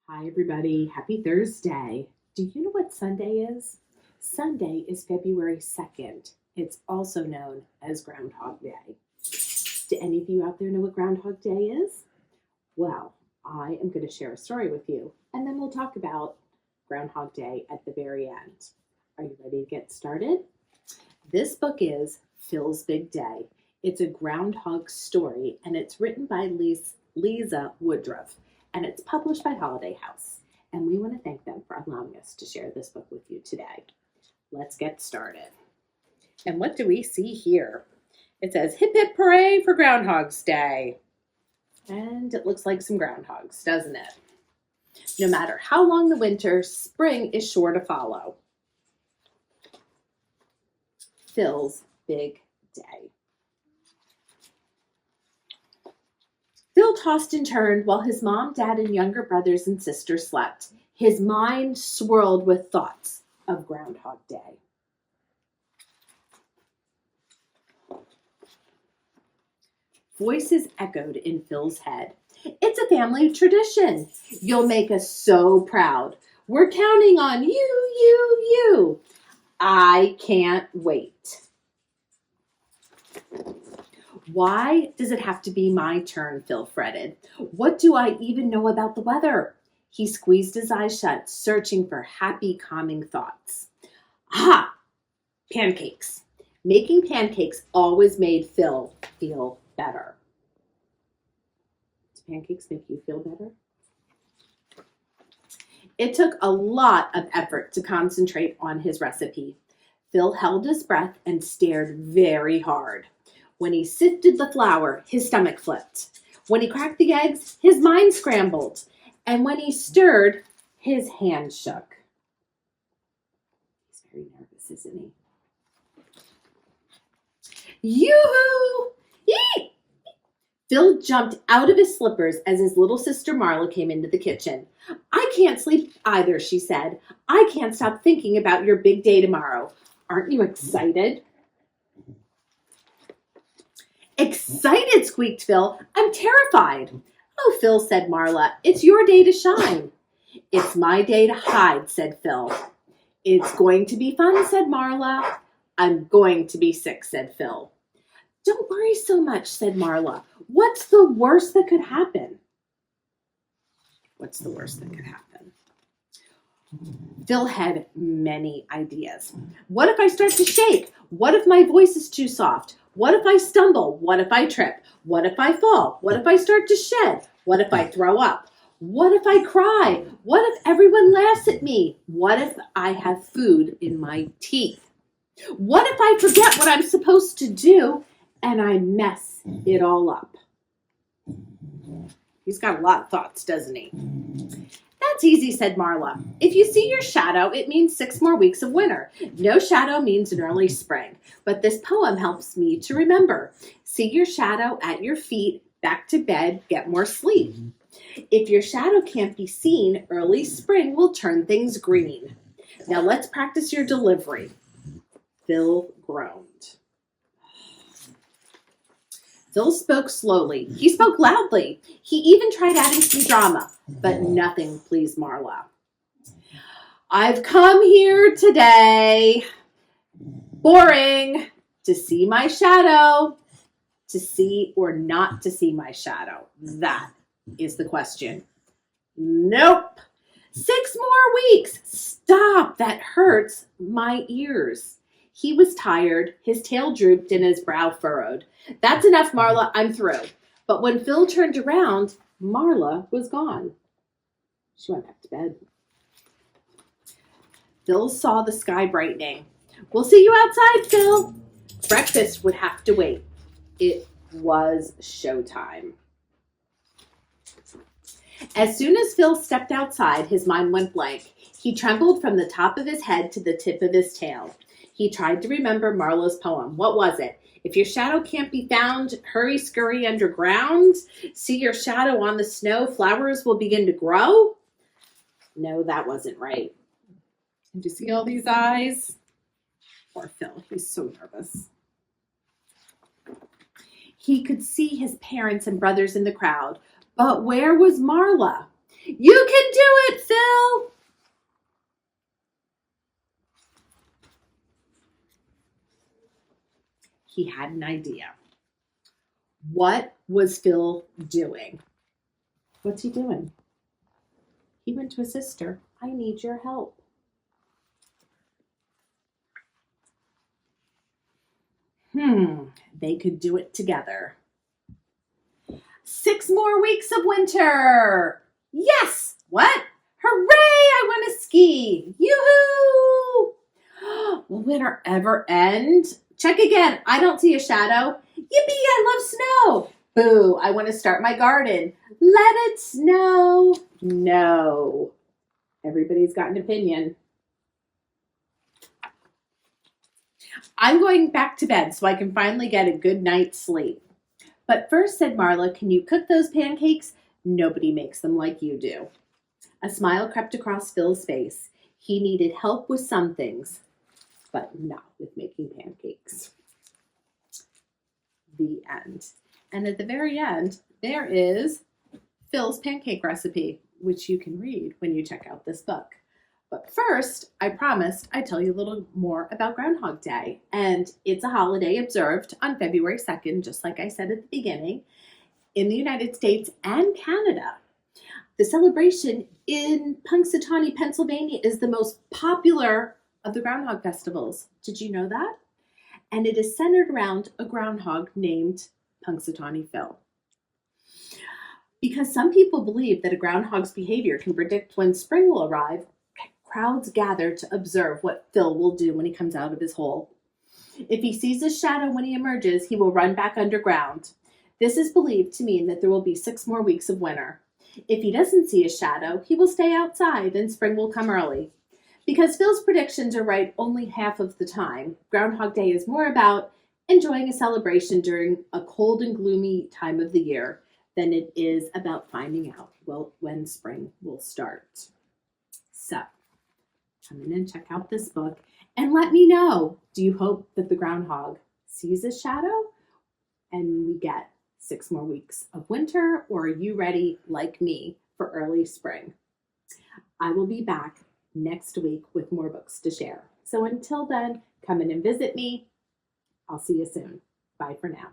Hi, everybody. Happy Thursday. Do you know what Sunday is? Sunday is February 2nd. It's also known as Groundhog Day. Do any of you out there know what Groundhog Day is? Well, I am going to share a story with you, and then we'll talk about Groundhog Day at the very end. Are you ready to get started? This book is Phil's Big Day. It's a groundhog story, and it's written by Lisa Woodruff, and it's published by Holiday House. And we want to thank them for allowing us to share this book with you today. Let's get started. And what do we see here? It says, "Hip hip hooray for Groundhog's Day." And it looks like some groundhogs, doesn't it? No matter how long the winter, spring is sure to follow. Phil's Big Day. Phil tossed and turned while his mom, dad, and younger brothers and sisters slept. His mind swirled with thoughts of Groundhog Day. Voices echoed in Phil's head. "It's a family tradition. You'll make us so proud. We're counting on you. I can't wait." "Why does it have to be my turn?" Phil fretted. "What do I even know about the weather?" He squeezed his eyes shut, searching for happy, calming thoughts. Aha! Pancakes. Making pancakes always made Phil feel better. Do pancakes make you feel better? It took a lot of effort to concentrate on his recipe. Phil held his breath and stared very hard. When he sifted the flour, his stomach flipped. When he cracked the eggs, his mind scrambled. And when he stirred, his hand shook. He's very nervous, isn't he? Yoo-hoo! Eee! Phil jumped out of his slippers as his little sister Marla came into the kitchen. "I can't sleep either," she said. "I can't stop thinking about your big day tomorrow. Aren't you excited?" "Excited," squeaked Phil. "I'm terrified." "Oh, Phil," said Marla, "it's your day to shine." "It's my day to hide," said Phil. "It's going to be fun," said Marla. "I'm going to be sick," said Phil. "Don't worry so much," said Marla. "What's the worst that could happen?" What's the worst that could happen? Phil had many ideas. What if I start to shake? What if my voice is too soft? What if I stumble? What if I trip? What if I fall? What if I start to shed? What if I throw up? What if I cry? What if everyone laughs at me? What if I have food in my teeth? What if I forget what I'm supposed to do and I mess it all up? He's got a lot of thoughts, doesn't he? "That's easy," said Marla. "If you see your shadow, it means 6 more weeks of winter. No shadow means an early spring. But this poem helps me to remember. See your shadow at your feet, back to bed, get more sleep. If your shadow can't be seen, early spring will turn things green. Now let's practice your delivery." Phil groaned. Phil spoke slowly. He spoke loudly. He even tried adding some drama, but nothing pleased Marla. "I've come here today, boring, to see my shadow, to see or not to see my shadow. That is the question." "Nope. 6 more weeks. Stop. That hurts my ears." He was tired. His tail drooped and his brow furrowed. "That's enough, Marla. I'm through." But when Phil turned around, Marla was gone. She went back to bed. Phil saw the sky brightening. "We'll see you outside, Phil." Breakfast would have to wait. It was showtime. As soon as Phil stepped outside, his mind went blank. He trembled from the top of his head to the tip of his tail. He tried to remember Marlo's poem. What was it? "If your shadow can't be found, hurry, scurry underground. See your shadow on the snow, flowers will begin to grow." No, that wasn't right. Did you see all these eyes? Poor Phil, he's so nervous. He could see his parents and brothers in the crowd, but where was Marla? You can do it, Phil! He had an idea. What was Phil doing? What's he doing? He went to his sister. I need your help. They could do it together. 6 more weeks of winter. Yes! What? Hooray! I want to ski. Yoo-hoo! Will winter ever end? Check again. I don't see a shadow. Yippee! I love snow. Boo! I want to start my garden. Let it snow. No. Everybody's got an opinion. I'm going back to bed so I can finally get a good night's sleep. But first, said Marla, can you cook those pancakes? Nobody makes them like you do. A smile crept across Phil's face. He needed help with some things, but not with making pancakes. The end. And at the very end, there is Phil's pancake recipe, which you can read when you check out this book. But first, I promised I'd tell you a little more about Groundhog Day. And it's a holiday observed on February 2nd, just like I said at the beginning, in the United States and Canada. The celebration in Punxsutawney, Pennsylvania is the most popular of the Groundhog festivals. Did you know that? And it is centered around a groundhog named Punxsutawney Phil. Because some people believe that a groundhog's behavior can predict when spring will arrive, crowds gather to observe what Phil will do when he comes out of his hole. If he sees a shadow when he emerges, he will run back underground. This is believed to mean that there will be 6 more weeks of winter. If he doesn't see a shadow, he will stay outside and spring will come early. Because Phil's predictions are right only half of the time, Groundhog Day is more about enjoying a celebration during a cold and gloomy time of the year than it is about finding out, well, when spring will start. So, come in and check out this book and let me know. Do you hope that the groundhog sees a shadow and we get 6 more weeks of winter, or are you ready, like me, for early spring? I will be back next week with more books to share. So until then, come in and visit me. I'll see you soon. Bye for now.